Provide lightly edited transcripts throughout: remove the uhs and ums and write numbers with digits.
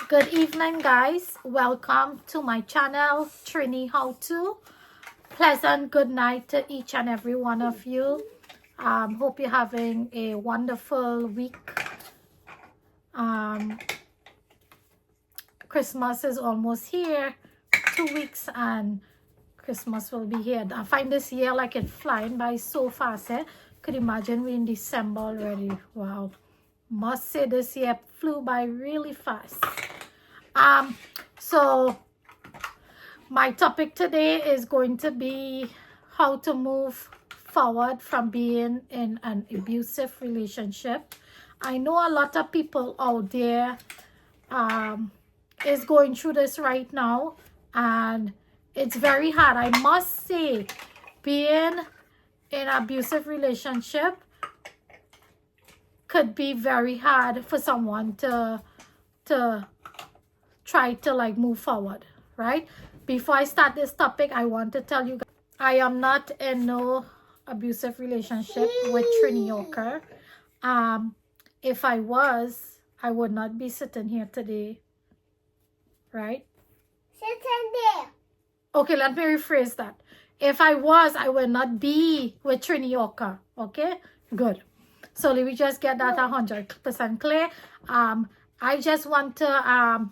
Good evening, guys. Welcome to my channel, Trini How To. Pleasant good night to each and every one of you. Hope you're having a wonderful week. Christmas is almost here. 2 weeks and Christmas will be here. I find this year like it's flying by so fast. Could imagine we're in December already. Wow. Must say this year flew by really fast. So my topic today is going to be how to move forward from being in an abusive relationship. I know a lot of people out there is going through this right now, and it's very hard. I must say, being in an abusive relationship could be very hard for someone to try to like move forward, right? Before I start this topic, I want to tell you guys, I am not in no abusive relationship with Trini Yoker. If I was, I would not be sitting here today, right? Sitting there. Okay, let me rephrase that. If I was, I would not be with Trini Yoker. Okay, good. So let me just get that 100% clear. I just want to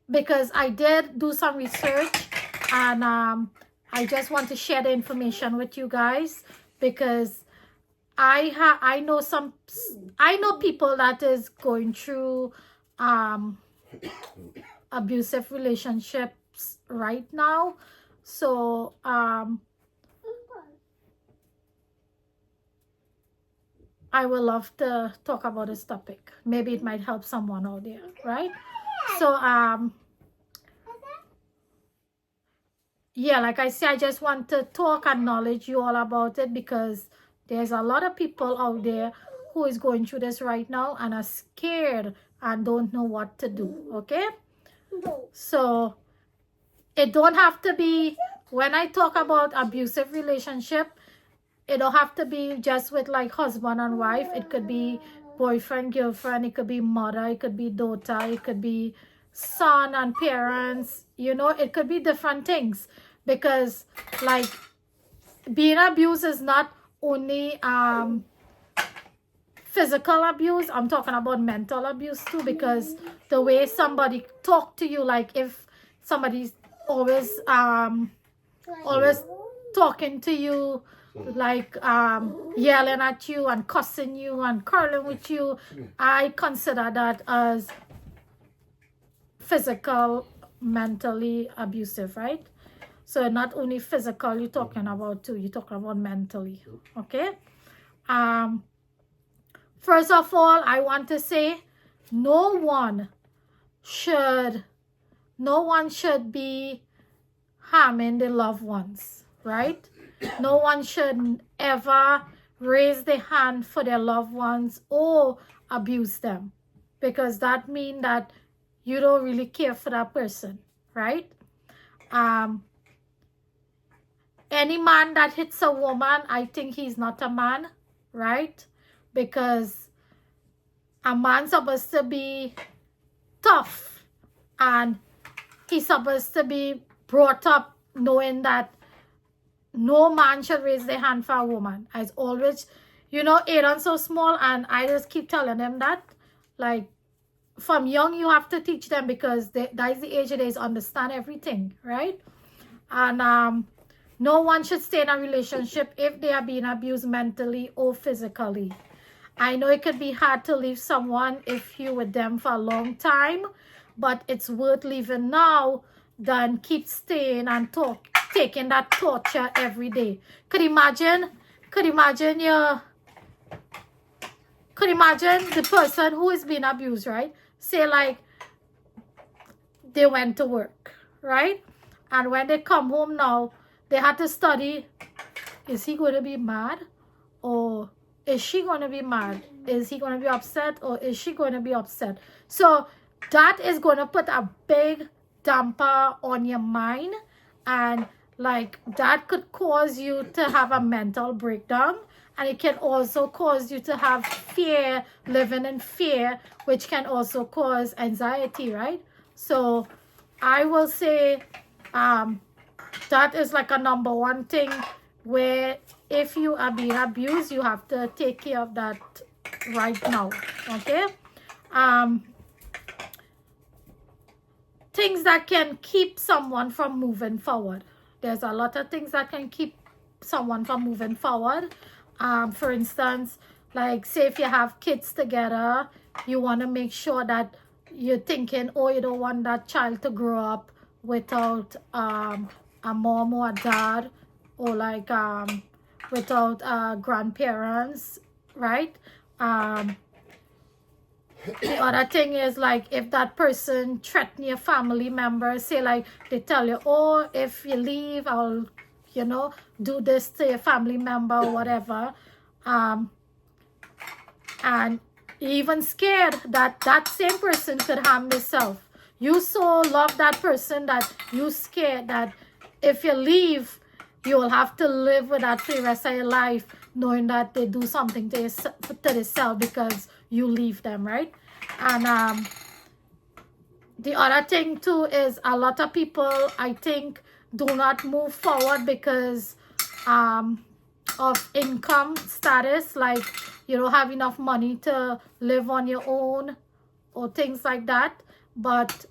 because I did do some research, and I just want to share the information with you guys, because I know people that is going through abusive relationships right now. So I would love to talk about this topic. Maybe it might help someone out there, right? So yeah, like I said, I just want to talk and knowledge you all about it, because there's a lot of people out there who is going through this right now and are scared and don't know what to do. Okay, so it don't have to be, when I talk about abusive relationship, it don't have to be just with like husband and wife. It could be boyfriend, girlfriend, it could be mother, it could be daughter, it could be son and parents, you know, it could be different things. Because like being abused is not only physical abuse, I'm talking about mental abuse too, because the way somebody talk to you, like if somebody's always talking to you, like yelling at you and cussing you and quarreling with you, I consider that as physical, mentally abusive, right? So not only physical you're talking about too, you're talking about mentally. Okay, first of all, I want to say no one should be harming their loved ones, right? No one should ever raise their hand for their loved ones or abuse them, because that means that you don't really care for that person, right? Any man that hits a woman, I think he's not a man, right? Because a man's supposed to be tough, and he's supposed to be brought up knowing that no man should raise their hand for a woman. As always, you know, Aaron's so small, and I just keep telling them that, like, from young you have to teach them, because that is the age they understand everything, right? And no one should stay in a relationship if they are being abused mentally or physically. I know it could be hard to leave someone if you're with them for a long time, but it's worth leaving now than keep staying and taking that torture every day. Could imagine the person who is being abused, right? Say like they went to work, right? And when they come home now, they had to study. Is he going to be mad? Or is she going to be mad? Is he going to be upset? Or is she going to be upset? So that is going to put a big damper on your mind, and like that could cause you to have a mental breakdown, and it can also cause you to have fear, living in fear, which can also cause anxiety, right? So I will say that is like a number one thing, where if you are being abused, you have to take care of that right now. Okay. Things that can keep someone from moving forward. There's a lot of things that can keep someone from moving forward. For instance, like say if you have kids together, you want to make sure that you're thinking, oh, you don't want that child to grow up without a mom or a dad, or like without grandparents, right? The other thing is, like, if that person threaten your family member, say like they tell you, oh, if you leave, I'll, you know, do this to your family member or whatever, and you're even scared that that same person could harm yourself. You so love that person that you scared that if you leave, you will have to live with that for the rest of your life, knowing that they do something to themselves because you leave them, right? And the other thing too is, a lot of people, I think, do not move forward because of income status, like you don't have enough money to live on your own or things like that. But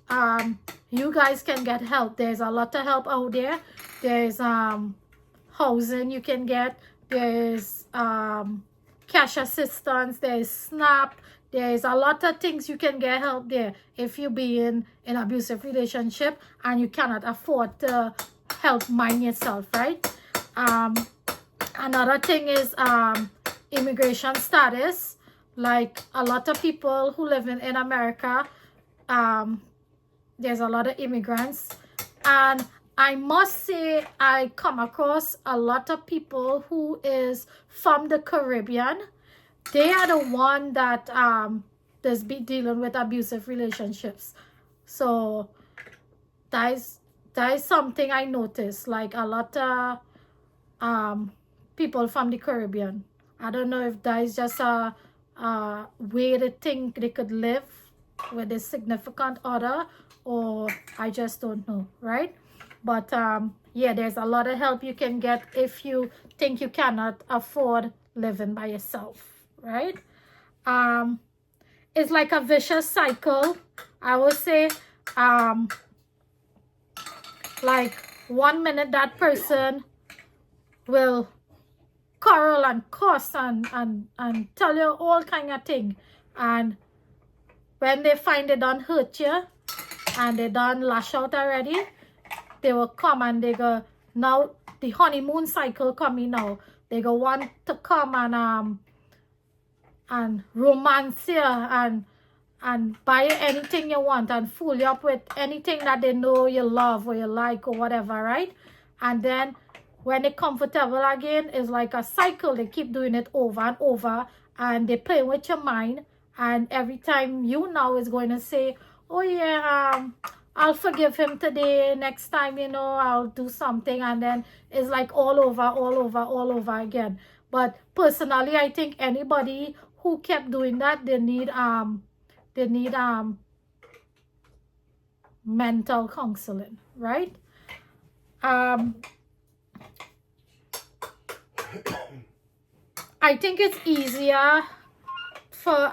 you guys can get help. There's a lot of help out there. There's housing you can get. There's cash assistance. There's SNAP. There's a lot of things you can get help there if you be in an abusive relationship and you cannot afford to help mind yourself, right? Another thing is immigration status. Like a lot of people who live in America, there's a lot of immigrants, and I must say I come across a lot of people who is from the Caribbean. They are the one that does be dealing with abusive relationships. So that is something I noticed, like a lot of people from the Caribbean. I don't know if that is just a way they think they could live with a significant other, or I just don't know, right? But yeah, there's a lot of help you can get if you think you cannot afford living by yourself, right? It's like a vicious cycle. I would say like 1 minute that person will quarrel and cuss and tell you all kind of thing, and when they find they done hurt you and they done lash out already, they will come and they go, now the honeymoon cycle coming now, they go want to come and romance you and buy you anything you want and fool you up with anything that they know you love or you like or whatever, right? And then when they're comfortable again, it's like a cycle. They keep doing it over and over, and they play with your mind. And every time you now is going to say, oh yeah, I'll forgive him today, next time, you know, I'll do something, and then it's like all over again. But personally, I think anybody who kept doing that, they need mental counseling, right? I think it's easier for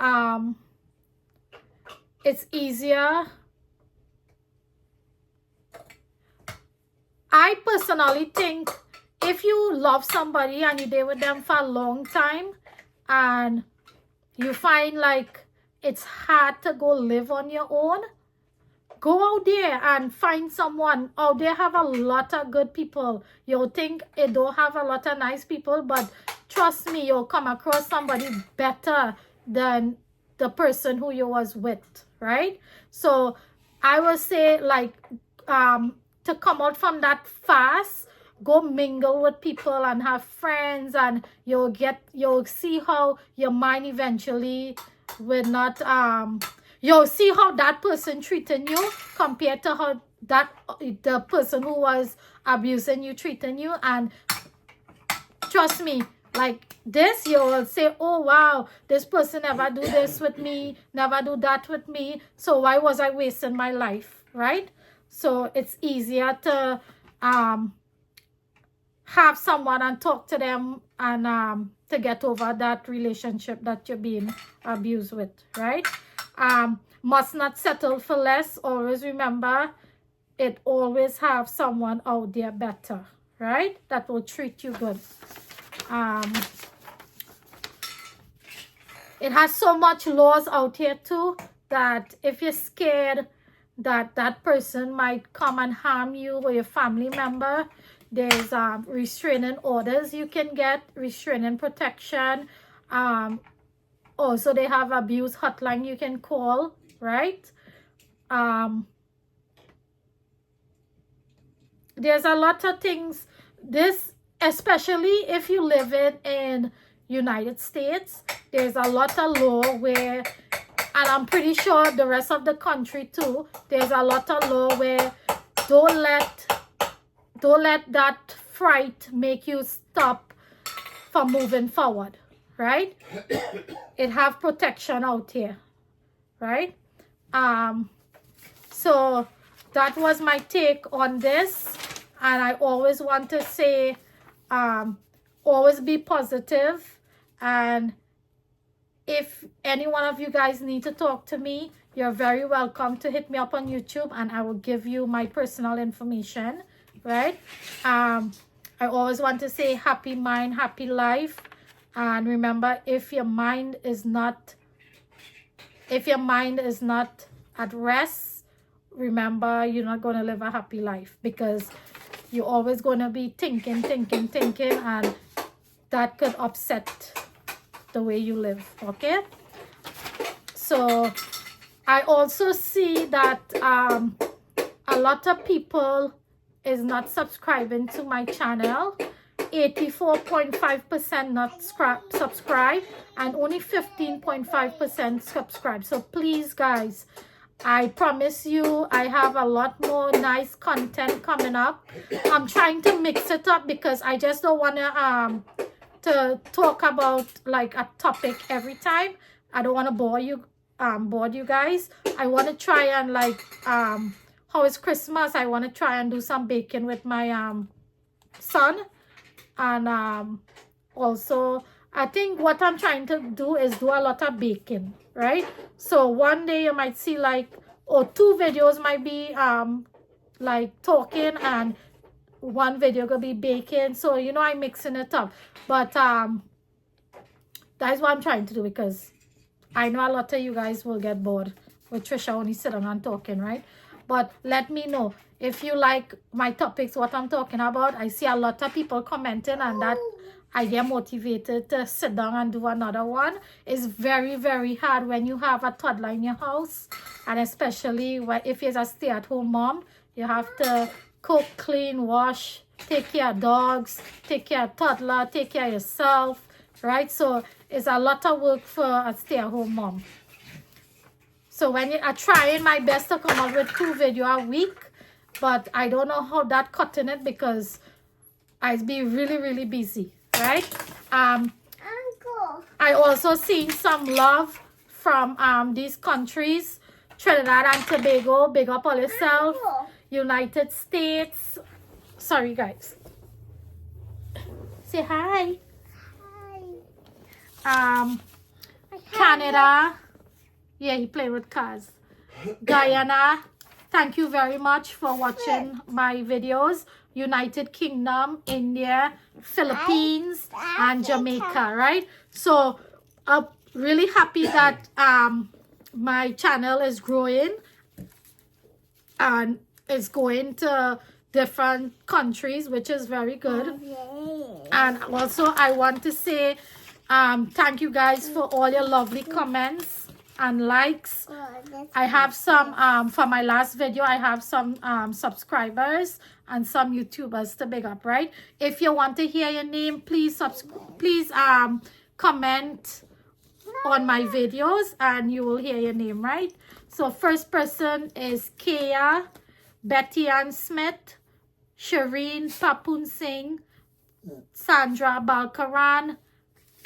I personally think if you love somebody and you're there with them for a long time and you find like it's hard to go live on your own, go out there and find someone. Out there have a lot of good people. You'll think it don't have a lot of nice people, but trust me, you'll come across somebody better than the person who you was with, right? So I would say, like, to come out from that fast, go mingle with people and have friends, and you'll see how your mind eventually will not you'll see how that person treating you compared to how the person who was abusing you treating you. And trust me, like, this, you will say, oh wow, this person never do this with me, never do that with me, so why was I wasting my life, right? So it's easier to have someone and talk to them and to get over that relationship that you're being abused with, right? Must not settle for less. Always remember, it always have someone out there better, right? That will treat you good. It has so much laws out here too, that if you're scared that that person might come and harm you or your family member, there's restraining orders you can get, restraining protection. Also they have abuse hotline you can call, right? There's a lot of things. This, especially if you live in United States, there's a lot of law where, and I'm pretty sure the rest of the country too, there's a lot of law where don't let that fright make you stop from moving forward, right? It have protection out here, right? So that was my take on this, and I always want to say, always be positive, and if any one of you guys need to talk to me, you're very welcome to hit me up on YouTube, and I will give you my personal information, right? I always want to say happy mind, happy life, and remember, if your mind is not at rest, remember, you're not going to live a happy life, because you're always going to be thinking, and that could upset the way you live, okay? So I also see that a lot of people is not subscribing to my channel. 84.5% not subscribe, and only 15.5% subscribe. So please guys, I promise you, I have a lot more nice content coming up. I'm trying to mix it up because I just don't want to talk about like a topic every time. I don't want to bore you guys. I want to try and like how it's Christmas, I want to try and do some baking with my son, and also I think what I'm trying to do is do a lot of baking, right? So one day you might see like, or 2 videos might be like talking, and 1 video could be baking. So you know, I'm mixing it up, but that's what I'm trying to do, because I know a lot of you guys will get bored with Trisha only sitting and talking, right? But let me know if you like my topics, what I'm talking about. I see a lot of people commenting, and that I get motivated to sit down and do another one. It's very, very hard when you have a toddler in your house, and especially if you're a stay-at-home mom. You have to cook, clean, wash, take care of dogs, take care of toddler, take care of yourself, right? So it's a lot of work for a stay-at-home mom. So when I'm trying my best to come up with 2 videos a week, but I don't know how that cutting it, because I be really, really busy, right? Uncle. I also seen some love from these countries, Trinidad and Tobago. Big up all yourself. United States. Sorry guys. Say hi. Hi. Canada. Yeah, he played with cars. Guyana. Thank you very much for watching my videos. United Kingdom, India, Philippines, and Jamaica, right? So I'm really happy that my channel is growing and it's going to different countries, which is very good. And also I want to say thank you guys for all your lovely comments and likes. I have some for my last video, I have some subscribers and some YouTubers to big up, right? If you want to hear your name, please comment on my videos and you will hear your name, right? So first person is Kea, Betty Ann Smith, Shireen Papun Singh, Sandra Balkaran,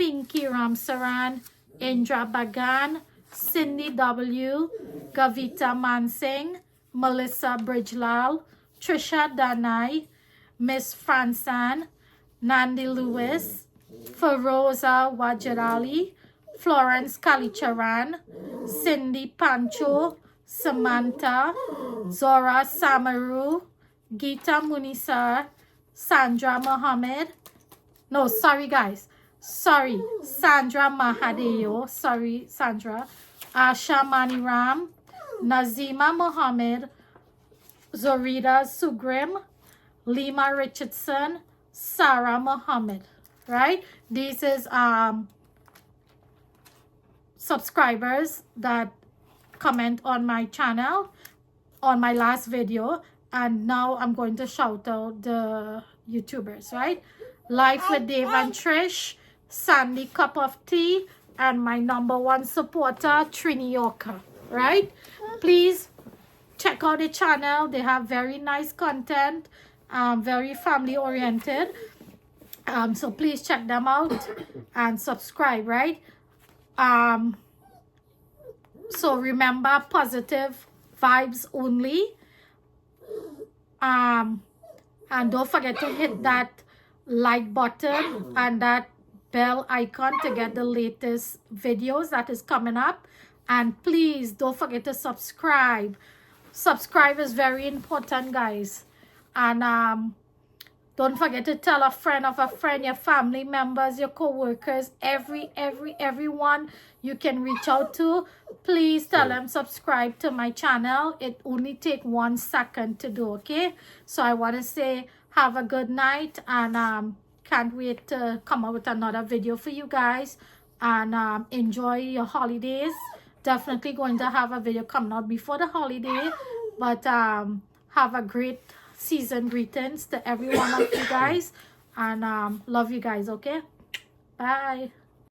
Pinky Ramsaran, Indra Bagan, Cindy W, Gavita Mansingh, Melissa Bridgelal, Trisha Danai, Miss Fransan, Nandi Lewis, Feroza Wajarali, Florence Kalicharan, Cindy Pancho, Samantha, Zora Samaru, Geeta Munisa, Sandra Mohammed. No, sorry guys. Sorry, Sandra Mahadeo. Sorry, Sandra. Asha Maniram, Nazima Mohammed, Zorida Sugrim, Lima Richardson, Sarah Mohammed. Right? This is subscribers that comment on my channel on my last video, and now I'm going to shout out the YouTubers, right? Life with Dave and Trish, Sandy Cup of Tea, and my #1 supporter, Trini Yorker, right? Please check out the channel. They have very nice content, very family oriented. So please check them out and subscribe, right? So remember, positive vibes only. And don't forget to hit that like button and that bell icon to get the latest videos that is coming up. And please don't forget to subscribe. Subscribe is very important, guys. And don't forget to tell a friend of a friend, your family members, your co-workers, everyone you can reach out to. Please tell them subscribe to my channel. It only take 1 second to do, okay? So I want to say have a good night, and can't wait to come out with another video for you guys. And enjoy your holidays. Definitely going to have a video coming out before the holiday, but have a great season greetings to every one of you guys, and love you guys, okay? Bye.